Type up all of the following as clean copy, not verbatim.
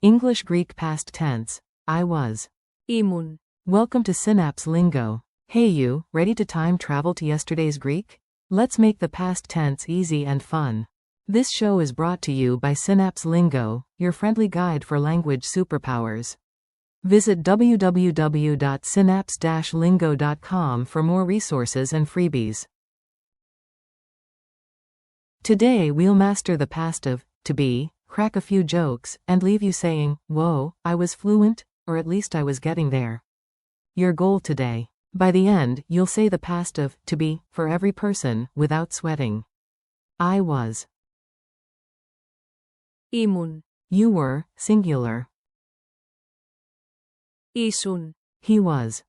English Greek past tense. I was. Ήμουν. Welcome to Synapse Lingo. Hey you, ready to time travel to yesterday's Greek? Let's make the past tense easy and fun. This show is brought to you by Synapse Lingo, your friendly guide for language superpowers. Visit www.synapse-lingo.com for more resources and freebies. Today we'll master the past of to be, crack a few jokes, and leave you saying, whoa, I was fluent, or at least I was getting there. Your goal today. By the end, you'll say the past of to be for every person without sweating. I was. Ήμουν. You were, singular. Ήσουν. He was.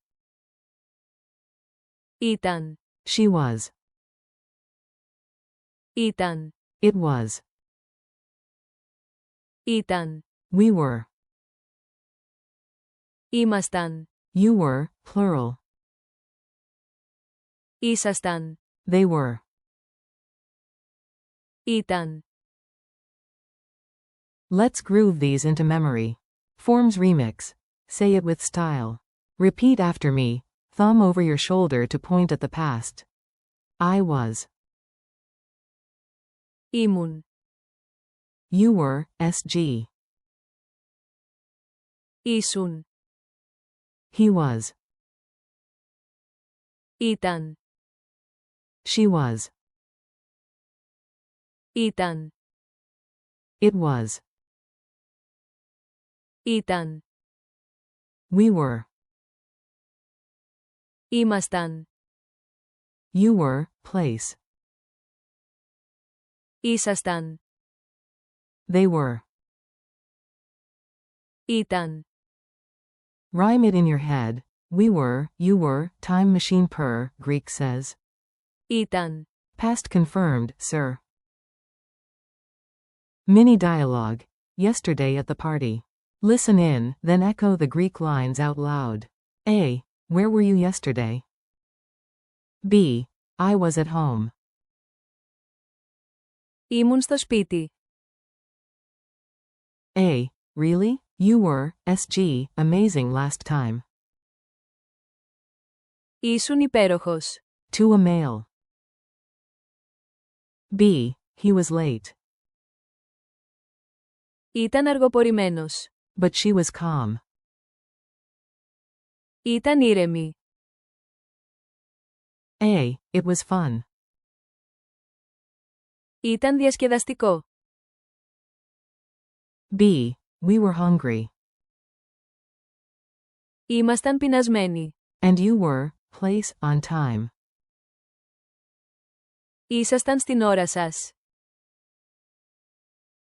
Ήταν. She was. Ήταν. It was. Ήταν. We were. Ήμασταν. You were, plural. Ήσασταν. They were. Ήταν. Let's groove these into memory. Forms remix. Say it with style. Repeat after me, thumb over your shoulder to point at the past. I was. Ήμουν. You were, SG. Ήσουν. He was. Ήταν. She was. Ήταν. It was. Ήταν. We were. Ήμασταν. You were, place. Ήσασταν. They were. Ήταν. Rhyme it in your head. We were, you were, time machine per, Greek says. Ήταν. Past confirmed, sir. Mini dialogue. Yesterday at the party. Listen in, then echo the Greek lines out loud. A. Where were you yesterday? B. I was at home. Ήμουν στο σπίτι. A. Really? You were, SG, amazing last time. Ήσουν υπέροχος. To a male. B. He was late. Ήταν αργοπορημένος. But she was calm. Ήταν ήρεμη. A. It was fun. Ήταν διασκεδαστικό. B. We were hungry. Ήμασταν πεινασμένοι. And you were, place, on time. Ήσασταν στην ώρα σας.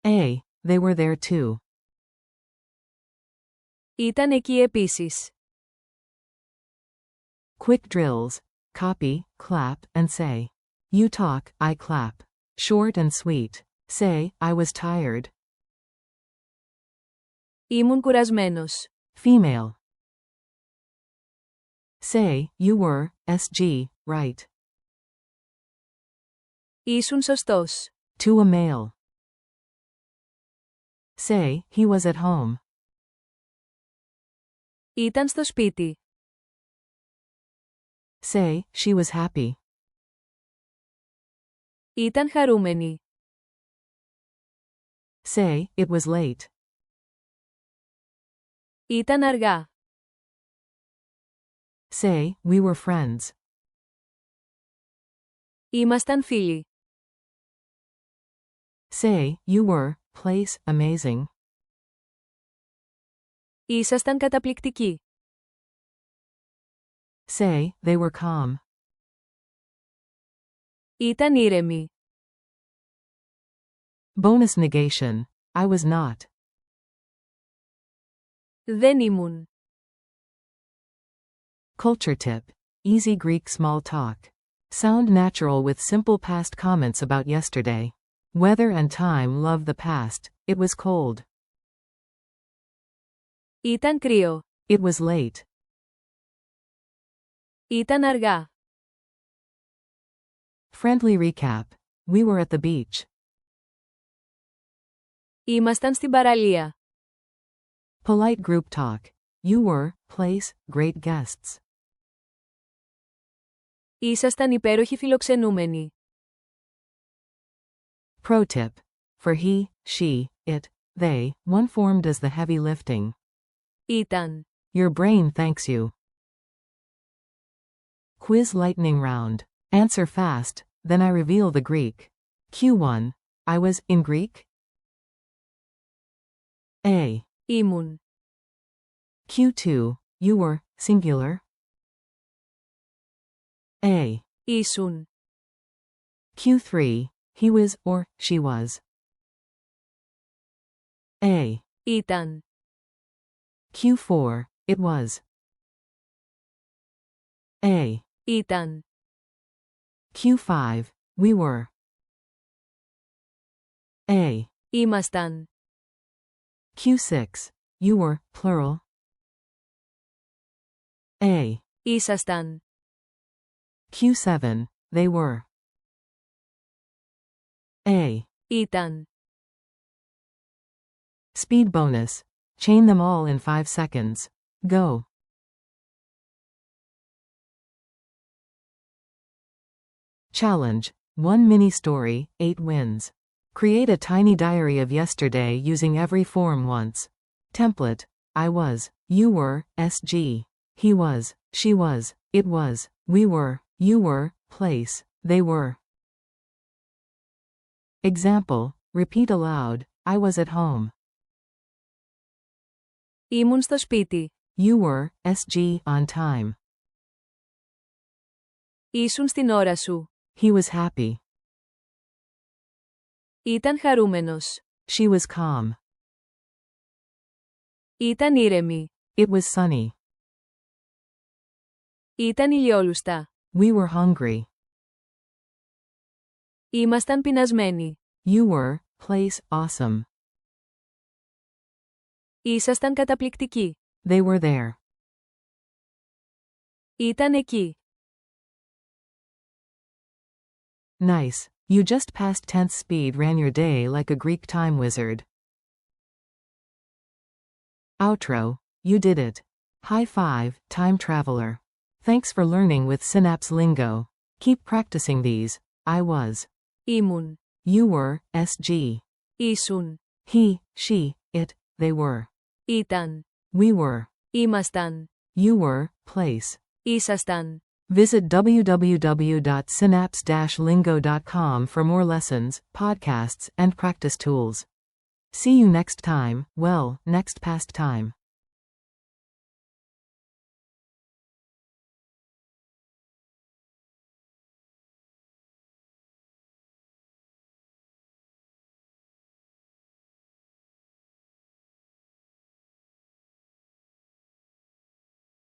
A. They were there too. Ήταν εκεί επίσης. Quick drills. Copy, clap, and say. You talk, I clap. Short and sweet. Say, I was tired. Ήμουν κουρασμένος. Female. Say, you were, SG, right. Ήσουν σωστός. To a male. Say, he was at home. Ήταν στο σπίτι. Say, she was happy. Ήταν χαρούμενη. Say, it was late. Ήταν αργά. Say, we were friends. Ήμασταν φίλοι. Say, you were, place, amazing. Ήσασταν καταπληκτικοί. Say, they were calm. Ήταν ήρεμοι. Bonus negation. I was not. Δεν ήμουν. Culture tip. Easy Greek small talk. Sound natural with simple past comments about yesterday. Weather and time love the past. It was cold. Ήταν κρύο. It was late. Ήταν αργά. Friendly recap. We were at the beach. Ήμασταν στην παραλία. Polite group talk. You were, place, great guests. Ήσασταν υπέροχοι φιλοξενούμενοι. Pro tip. For he, she, it, they, one form does the heavy lifting. Ήταν. Your brain thanks you. Quiz lightning round. Answer fast, then I reveal the Greek. Q1. I was, in Greek? A. Ήμουν. Q2. You were, singular? A. Ήσουν. Q3. He was, or, she was. A. Ήταν. Q4. It was. A. Ήταν. Q5. We were. A. Ήμασταν. Q6. You were, plural. A. Ήσασταν. Q7. They were. A. Ήταν. Speed bonus. Chain them all in 5 seconds. Go. Challenge. 1 mini story, 8 wins. Create a tiny diary of yesterday using every form once. Template. I was. You were, SG. He was. She was. It was. We were. You were. Place. They were. Example. Repeat aloud. I was at home. Ήμουν στο σπίτι. You were, SG, on time. Ήσουν στην ώρα σου. He was happy. Ήταν χαρούμενος. She was calm. Ήταν ήρεμη. It was sunny. Ήταν ηλιόλουστα. We were hungry. Ήμασταν πεινασμένοι. You were, place, awesome. Ήσασταν καταπληκτικοί. They were there. Ήταν εκεί. Nice. You just past tense speed ran your day like a Greek time wizard. Outro. You did it. High five, time traveler. Thanks for learning with Synapse Lingo. Keep practicing these. I was. Ήμουν. You were, SG. Ήσουν. He, she, it, they were. Ήταν. We were. Ήμασταν. You were, place. Ήσασταν. Visit www.synapse-lingo.com for more lessons, podcasts, and practice tools. See you next time, well, next past time.